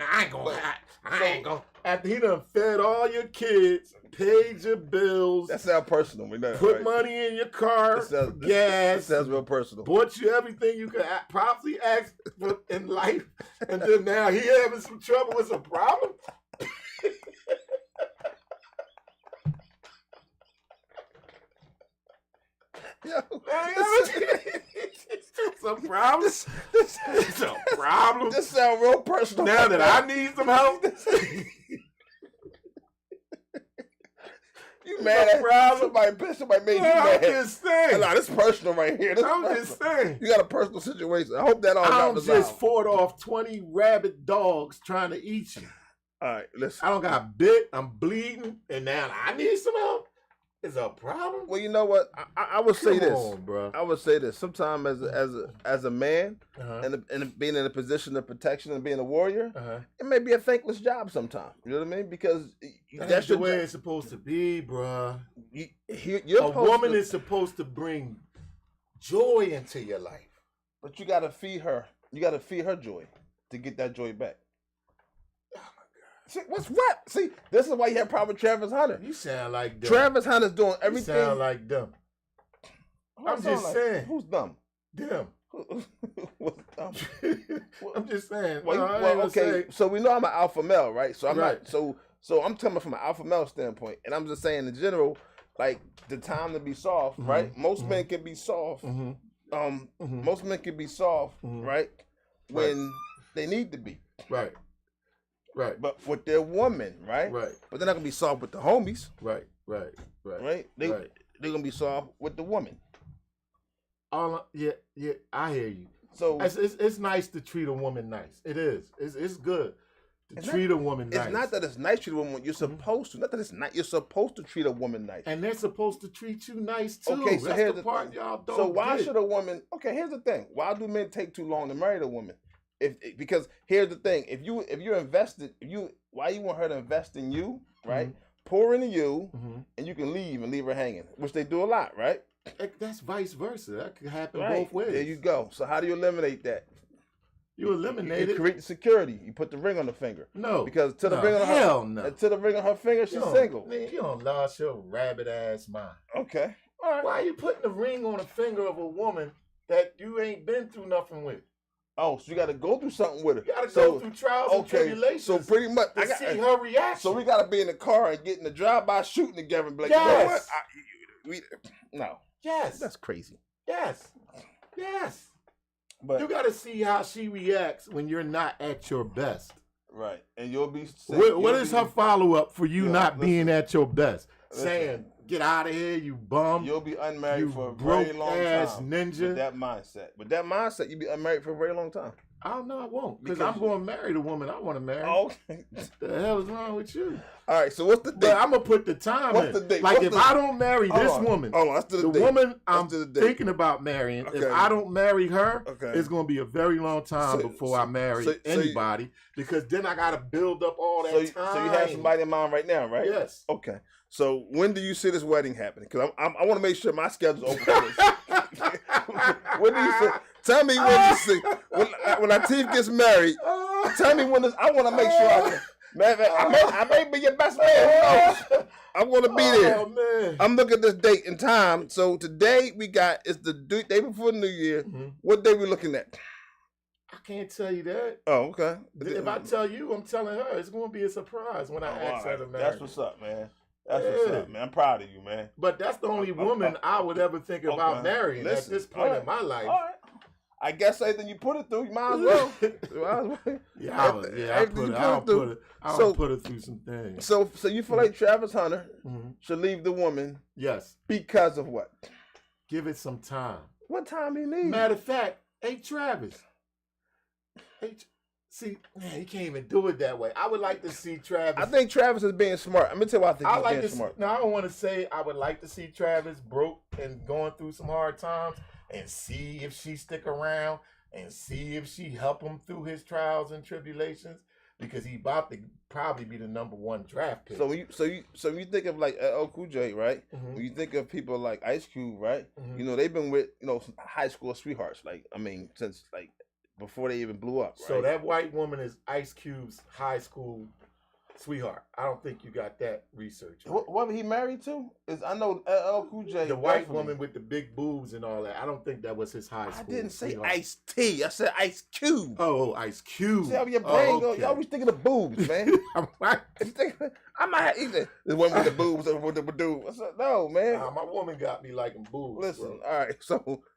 After he done fed all your kids, paid your bills. That sounds personal. Put money in your car, gas. That sounds real personal. Bought you everything you could probably ask for in life. And then now he having some trouble with some problem. Some problems. Some problems. This sounds real personal. Now that I need some help. You mad at somebody made you mad. I'm just saying. No, this is personal right here. Just saying. You got a personal situation. I hope that all got resolved. I just fought off 20 rabid dogs trying to eat you. All right, listen. I don't got bit. I'm bleeding, and now I need some help. Is a problem? Well, you know what? I would say this. Come on, bro. I would say this. Sometimes as a man, and being in a position of protection and being a warrior, it may be a thankless job sometimes. You know what I mean? Because that's the way it's supposed to be, bro. A woman is supposed to bring joy into your life, but you got to feed her. You got to feed her joy to get that joy back. See, what's what? See, this is why you have a problem with Travis Hunter. You sound like dumb. Travis Hunter's doing everything. You sound like dumb. I'm just saying. Who's dumb? Them. What's dumb? I'm just saying. Okay, so we know I'm an alpha male, right? So I'm not. So I'm coming from an alpha male standpoint, and I'm just saying in general, like the time to be soft, right? Most men can be soft. Most men can be soft, right? When they need to be, right. Right. But with their woman, right? Right. But they're not gonna be soft with the homies. Right. They're gonna be soft with the woman. Yeah, I hear you. So it's nice to treat a woman nice. It is. It's good to treat a woman nice. It's not that it's nice to treat a woman. You're supposed to. Not that it's not. You're supposed to treat a woman nice. And they're supposed to treat you nice too. Okay, so that's the part y'all don't. So why should a woman? Okay, here's the thing. Why do men take too long to marry a woman? Because here's the thing, if you're invested, why you want her to invest in you, right? Pour into you, and you can leave her hanging, which they do a lot, right? That's vice versa. That could happen both ways. There you go. So how do you eliminate that? You eliminate it. Create the security. You put the ring on the finger. No, because to the ring on her finger, she's single. Man, you don't lost your rabbit ass mind. Okay, all right. Why are you putting the ring on the finger of a woman that you ain't been through nothing with? Oh, so you got to go through something with her. You got to go through trials and tribulations. So pretty much, to see her reaction. So we got to be in the car and get in the drive-by shooting together and be like, yes. You know what? No. Yes. That's crazy. Yes. But you got to see how she reacts when you're not at your best. Right, and you'll be sick. What is her follow-up for you not being at your best? Saying, get out of here, you bum. You'll be unmarried for a broke very long ass time. ninja. With that mindset. With that mindset, you'll be unmarried for a very long time. I don't know, I won't. Because I'm going to marry the woman I want to marry. Okay. The hell is wrong with you? All right, so what's the date? But I'm going to put the time what's in. The date? Like, what's if the... I don't marry this woman, let's do the woman I'm thinking about marrying, if I don't marry her, it's going to be a very long time before I marry anybody. Because then I got to build up all that time. So you have somebody in mind right now, right? Yes. Okay. So when do you see this wedding happening? Because I want to make sure my schedule's open for this. When do you see? Tell me when you see. When Latif gets married, tell me when this. I want to make sure I can. Man, I may be your best man. Who knows? I'm going to be there. Oh, man. I'm looking at this date and time. So today it's the day before New Year. Mm-hmm. What day we looking at? I can't tell you that. Oh, okay. If I tell you, I'm telling her. It's going to be a surprise when I ask her to marry. That's what's up, man. That's what's up, man. I'm proud of you, man. But that's the only woman I would ever think about marrying at this point in my life. All right. I guess anything you put it through, you might as well. I'll put her through some things. So you feel like Travis Hunter should leave the woman? Yes. Because of what? Give it some time. What time he needs? Matter of fact, hey Travis. See, man, he can't even do it that way. I would like to see Travis. I think Travis is being smart. I'm gonna tell you why I think he's being smart. No, I don't want to say I would like to see Travis broke and going through some hard times and see if she stick around and see if she help him through his trials and tribulations, because he about to probably be the #1 draft pick. So when you think of like LL Cool J, right? Mm-hmm. When you think of people like Ice Cube, right? Mm-hmm. You know, they've been with high school sweethearts. Like, I mean, since like before they even blew up. Right? So that white woman is Ice Cube's high school sweetheart. I don't think you got that research. What he married to? I know LL Cool J. The white woman with the big boobs and all that. I don't think that was his high school. I didn't say sweetheart. Ice T. I said Ice Cube. Oh, Ice Cube. See how your brain goes? You always thinking of boobs, man. I might have either the one with the boobs or with the dude. No, man. My woman got me liking boobs. Listen, all right.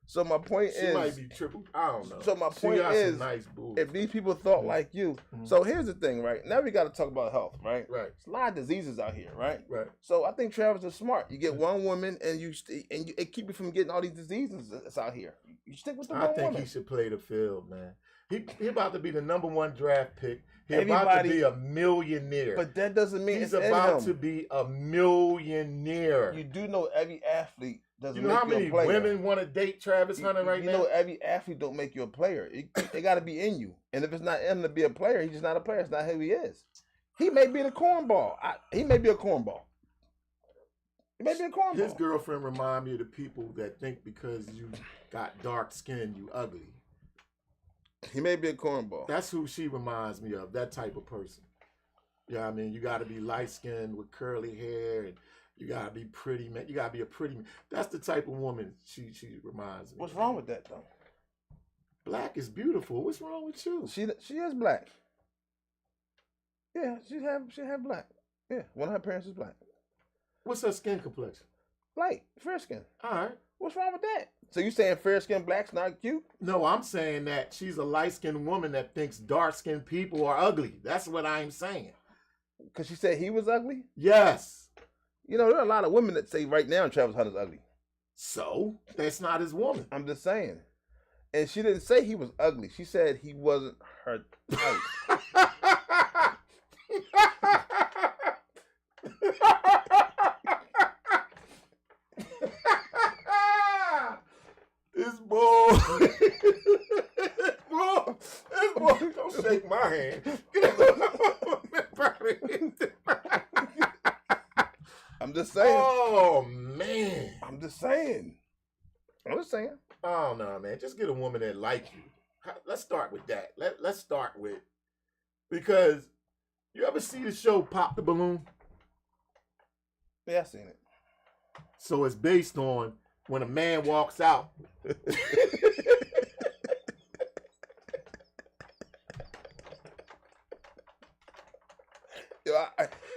So my point is, she might be triple. I don't know. So my point is, nice boobs, if these people thought like you, so here's the thing, right? Now we got to talk about health, right? Right. There's a lot of diseases out here, right? Right. So I think Travis is smart. You get one woman, and it keep you from getting all these diseases that's out here. You stick with the one woman. I think he should play the field, man. He about to be the #1 draft pick. He's about to be a millionaire. But that doesn't mean he's about to be a millionaire. You do know every athlete doesn't. You know how many women want to date Travis Hunter right now? You know every athlete don't make you a player. It got to be in you. And if it's not in him to be a player, he's just not a player. It's not who he is. He may be the cornball. He may be a cornball. He may be a cornball. His girlfriend remind me of the people that think because you got dark skin, you ugly. He may be a cornball. That's who she reminds me of, that type of person. Yeah, you know I mean, you got to be light-skinned with curly hair, and you got to be pretty, man. You got to be a pretty man. That's the type of woman she reminds me. What's wrong with that, though? Black is beautiful. What's wrong with you? She is black. Yeah, she have black. Yeah, one of her parents is black. What's her skin complexion? Light, fair skin. All right. What's wrong with that? So you saying fair skinned black's not cute? No, I'm saying that she's a light skinned woman that thinks dark skinned people are ugly. That's what I'm saying. Because she said he was ugly? Yes. You know, there are a lot of women that say right now Travis Hunter's ugly. So that's not his woman. I'm just saying. And she didn't say he was ugly. She said he wasn't her type. This boy, don't shake my hand. I'm just saying. Oh, man. I'm just saying. Oh, no, man. Just get a woman that like you. Let's start with that. Let's start with, because you ever see the show Pop the Balloon? Yeah, I've seen it. So it's based on when a man walks out. Yo,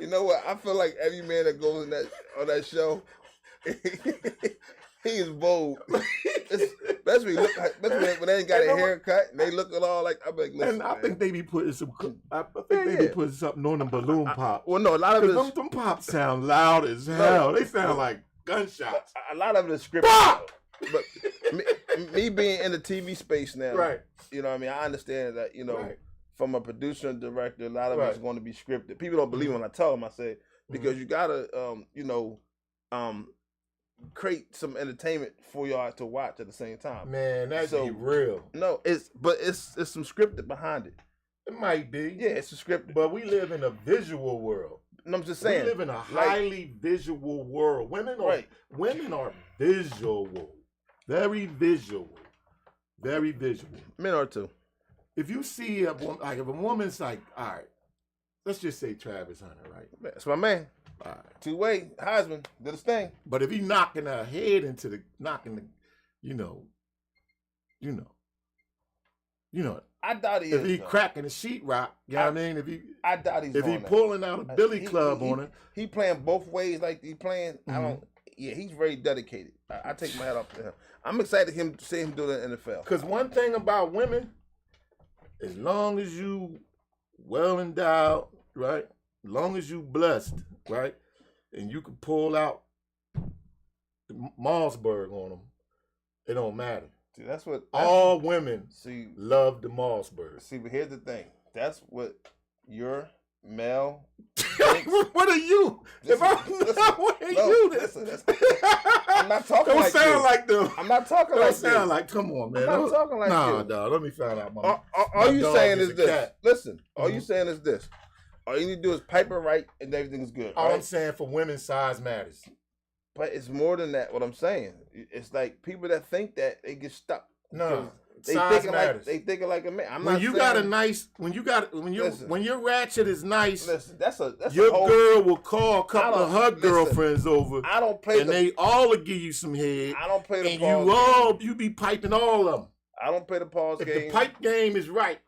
you know what? I feel like every man that goes on that show, He is bold. Especially when they ain't got a haircut and they looking all like, I'm like, listen, and I think they be putting some. I think they be putting something on them balloon pops. Well, no, a lot of it. Them pops sound loud as hell. They sound like gunshots. A lot of it is scripted. But me being in the TV space now, right? You know what I mean? I understand that, you know, from a producer and director, a lot of it's going to be scripted. People don't believe when I tell them, I say, because you got to, you know, create some entertainment for y'all to watch at the same time. Man, that's real. No, it's some scripted behind it. It might be. Yeah, it's a scripted. But we live in a visual world. No, I'm just saying. We live in a highly visual world. Women are visual. Very visual. Very visual. Men are too. If you see if a woman's like, all right, let's just say Travis Hunter, right? That's my man. All right. Two-way, Heisman, did his thing. But if he knocking her head into the, you know. I doubt he if is. If he cracking the sheetrock, you know what I mean? I doubt he's if he pulling out a billy club on her. He playing both ways like he playing. He's very dedicated. I take my hat off to him. I'm excited to see him do it in the NFL. Because one thing about women, as long as you well endowed, right? As long as you blessed, right? And you can pull out the Mossberg on them, it don't matter. See, that's all women love the Mossberg. See, but here's the thing. That's what your male. What are you? Listen, I'm not talking don't like sound you. Like them. I'm not talking don't like sound you. Like. Come on, man. I'm not talking like nah, you. dog. Let me find out. My all you saying is this. Cat. Listen. All you saying is this. All you need to do is pipe it right, and everything's good. All right? I'm saying for women, size matters. But it's more than that. What I'm saying, it's like people that think that they get stuck. No. They thinking like a man. I'm when not you saying, got a nice, when your ratchet is nice, listen, that's your girl will call a couple of her girlfriends over. I don't play, and they all will give you some head. I don't play the and pause game. You be piping all of them. I don't play the pause game. If the pipe game is right,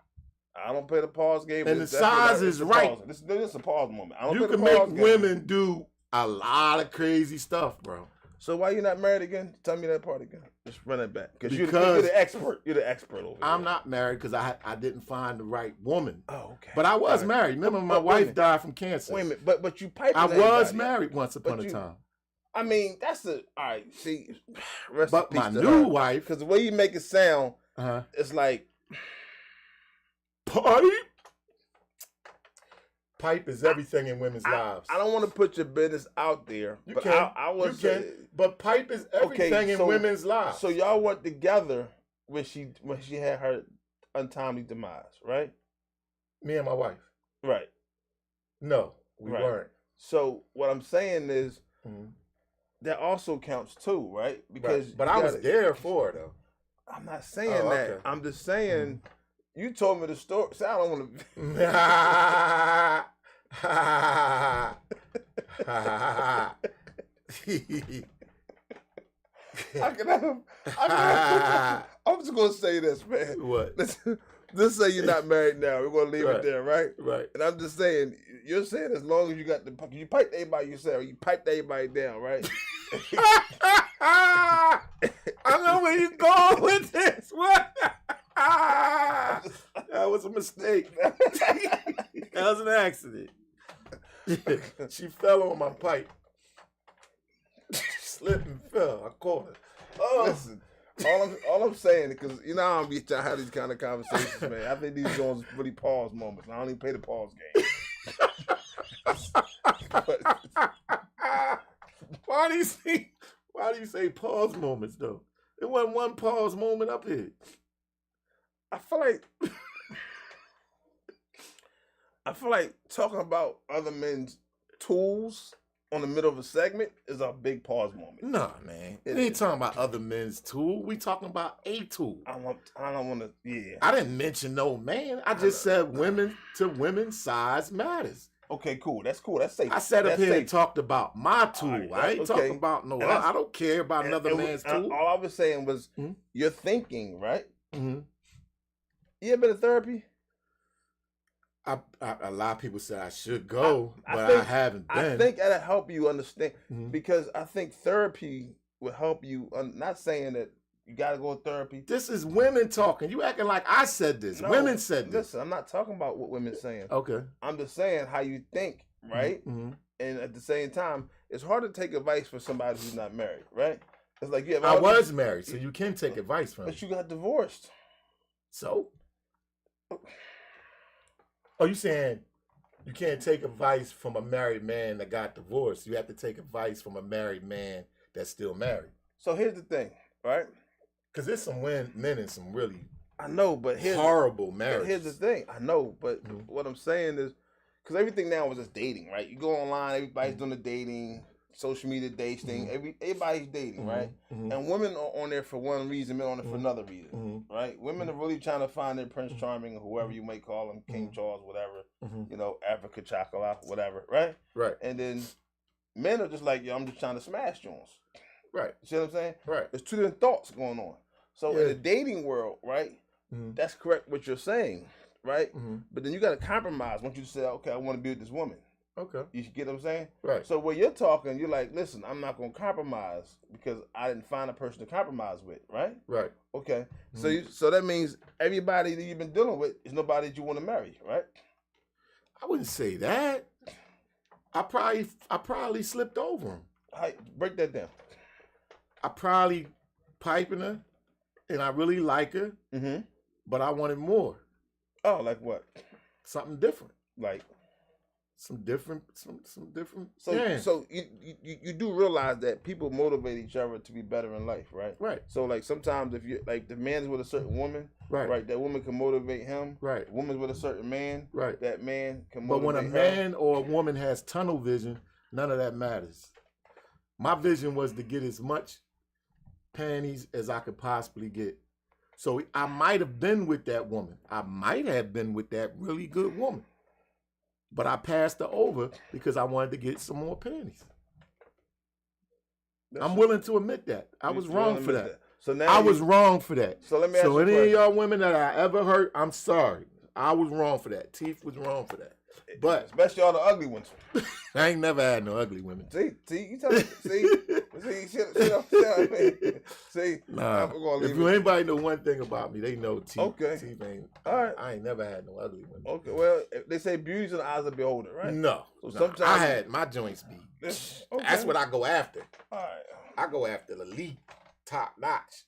I don't play the pause game. And the size is right. This is a pause moment. I don't you play can the pause make game. women do a lot of crazy stuff, bro. So why you not married again? Tell me that part again. Just run it back. Because you're the expert. You're the expert over there. I'm not married because I didn't find the right woman. Oh, okay. But I was married. Remember, my wife died from cancer. Wait a minute. But you piped. I was married once upon a time. I mean, that's all right. See, rest but in peace my to new her. wife, because the way you make it sound, it's like pipe is everything in women's lives. I don't want to put your business out there. You but can. I was can. But pipe is everything in women's lives. So y'all went together when she had her untimely demise, right? Me and my wife. Right. No, we weren't. So what I'm saying is that also counts too, right? Because but I was there for it though. I'm not saying that. Okay. I'm just saying you told me the story. So I don't want to. I'm just gonna say this, man. What? Let's say you're not married now. We're gonna leave it there, right? Right. And I'm just saying, you're saying as long as you got you piped everybody yourself, you piped everybody down, right? I know where you going with this. What? That was a mistake. That was an accident. She fell on my pipe. She slipped and fell. I caught her. Oh. Listen, all I'm saying, because you know I don't be trying to have these kind of conversations, man. I think these joints really pause moments. I don't even play the pause game. Why do you say pause moments though? There wasn't one pause moment up here. I feel like talking about other men's tools on the middle of a segment is a big pause moment. Nah, man. We ain't talking about other men's tool. We talking about a tool. I don't want to, yeah. I didn't mention no man. I just said women to women size matters. Okay, cool. That's cool. That's safe. I sat up here and talked about my tool. Right, I ain't talking about no. I don't care about another man's tool. All I was saying was you're thinking, right? Mm-hmm. You ever been to therapy? A lot of people say I should go, but I haven't been. I think that'll help you understand because I think therapy will help you. Not saying that you got to go to therapy. This is women talking. You acting like I said this. No, women said this. Listen, I'm not talking about what women saying. Okay. I'm just saying how you think, right? Mm-hmm. And at the same time, it's hard to take advice from somebody who's not married, right? It's like I was married, so you can take advice from me. But you got divorced. So? Oh, you saying you can't take advice from a married man that got divorced. You have to take advice from a married man that's still married. So here's the thing, right? Because there's some men in some really horrible marriages. Here's the thing. I know, but what I'm saying is, because everything now is just dating, right? You go online, everybody's doing the dating, social media dating, everybody's dating, right? And women are on there for one reason, men on there for another reason, right? Women are really trying to find their Prince Charming, or whoever you may call him, King Charles, whatever, you know, Africa Chocolate, whatever, right? Right. And then men are just like, yo, I'm just trying to smash Jones. Right. You see what I'm saying? Right. There's two different thoughts going on. So in the dating world, right, that's correct what you're saying, right? But then you got to compromise once you say, okay, I want to be with this woman. Okay. You get what I'm saying? Right. So when you're talking, you're like, listen, I'm not going to compromise because I didn't find a person to compromise with, right? Right. Okay. So that means everybody that you've been dealing with is nobody that you want to marry, right? I wouldn't say that. I probably slipped over him. Break that down. I probably piping her, and I really like her, but I wanted more. Oh, like what? Something different. Like some different. So you do realize that people motivate each other to be better in life, right? Right. So like sometimes if you like the man's with a certain woman, right, that woman can motivate him. Right. The woman's with a certain man, right, that man can motivate. But when a man or a woman has tunnel vision, none of that matters. My vision was to get as much panties as I could possibly get. So I might have been with that woman. I might have been with that really good woman. But I passed her over because I wanted to get some more panties. I'm willing to admit that. I was wrong for that. So now I was wrong for that. So let me ask you. So any of y'all women that I ever hurt, I'm sorry. I was wrong for that. Teeth was wrong for that. But especially all the ugly ones. I ain't never had no ugly women. See, you tell me. See, nah. If anybody know one thing about me, they know teeth. Okay. Teeth ain't. All right. I ain't never had no ugly women. Okay. Well, they say beauty's in the eyes of the beholder, right? No. So sometimes I had my joints beat. Okay. That's what I go after. All right. I go after the elite, top notch.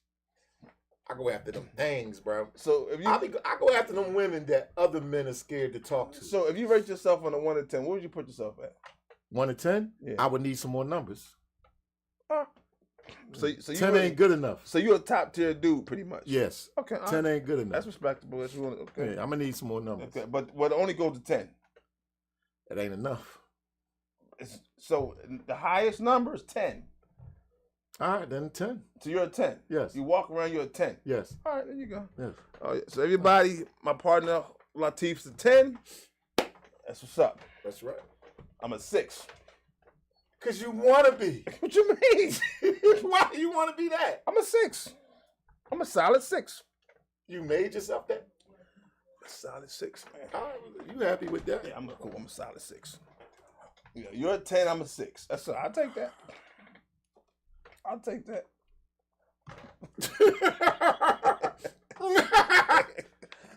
I go after them things, bro. So if you, I go after them women that other men are scared to talk to. So if you rate yourself on a 1 to 10, what would you put yourself at? 1 to 10? Yeah. I would need some more numbers. So 10 ain't good enough. So you're a top tier dude, pretty much. Yes. Okay. 10 ain't good enough. That's respectable. That's okay. Yeah, I'm gonna need some more numbers. Okay, but it only goes to 10. It ain't enough. So the highest number is 10. All right, then 10. So you're a 10? Yes. You walk around, you're a 10? Yes. All right, there you go. Yes. Oh, yeah. So everybody, my partner Latif's a 10. That's what's up. That's right. I'm a 6. Because you want to be. What you mean? Why do you want to be that? I'm a 6. I'm a solid 6. You made yourself that? A solid 6, man. All right, you happy with that? Yeah, I'm cool. I'm a solid 6. Yeah, you're a 10, I'm a 6. That's I'll take that. I'll take that.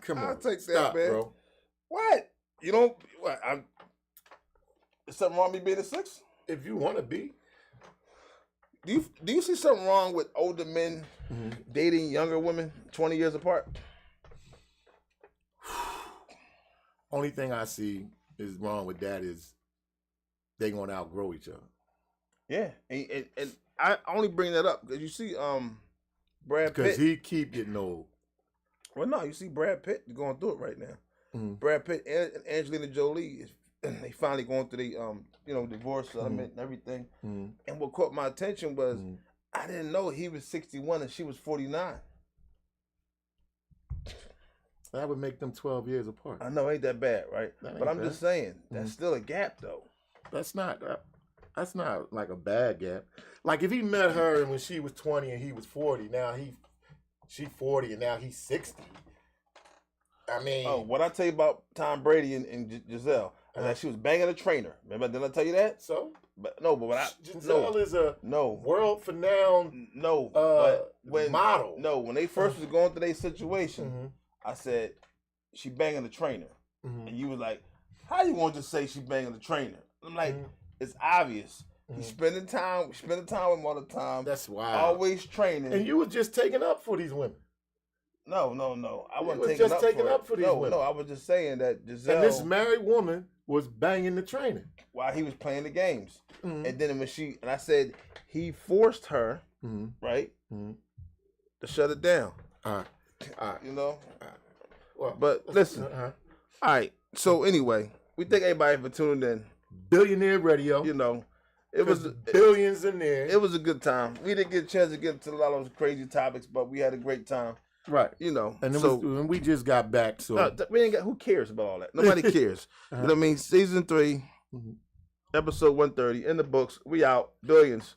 Come on, I'll take that, man. Bro. What? You don't? What? Is something wrong with me being a 6? If you want to be. Do you see something wrong with older men dating younger women 20 years apart? Only thing I see is wrong with that is they gonna outgrow each other. Yeah, and I only bring that up because you see, Brad Pitt. Because he keep getting old. Well, no, you see Brad Pitt going through it right now. Mm-hmm. Brad Pitt and Angelina Jolie they finally going through the divorce settlement and everything. Mm-hmm. And what caught my attention was I didn't know he was 61 and she was 49. That would make them 12 years apart. I know, ain't that bad, right? But I'm just saying that's still a gap, though. That's not like a bad gap. Like if he met her when she was 20 and he was 40, now she 40 and now he's 60. I mean, what I tell you about Tom Brady and Giselle is that she was banging a trainer. Remember? Didn't I tell you that? So But when Giselle is a world-renowned model. No, when they first was going through their situation, I said, she banging the trainer. And you was like, how you want to say she banging the trainer? I'm like, it's obvious. He's spending time with him all the time. That's wild. Always training. And you was just taking up for these women. No. I wasn't taking up for these women. No, I was just saying that Giselle. And this married woman was banging the trainer while he was playing the games. And then when I said he forced her, right, to shut it down. You know? Well, but listen. All right. So anyway, we thank everybody for tuning in. Billionaire Radio. You know, it was billions in there. It was a good time. We didn't get a chance to get into a lot of those crazy topics, but we had a great time. Right. You know. And we just got back. So we ain't got. Who cares about all that? Nobody cares. You know what I mean? Season 3, episode 130 in the books. We out. Billions.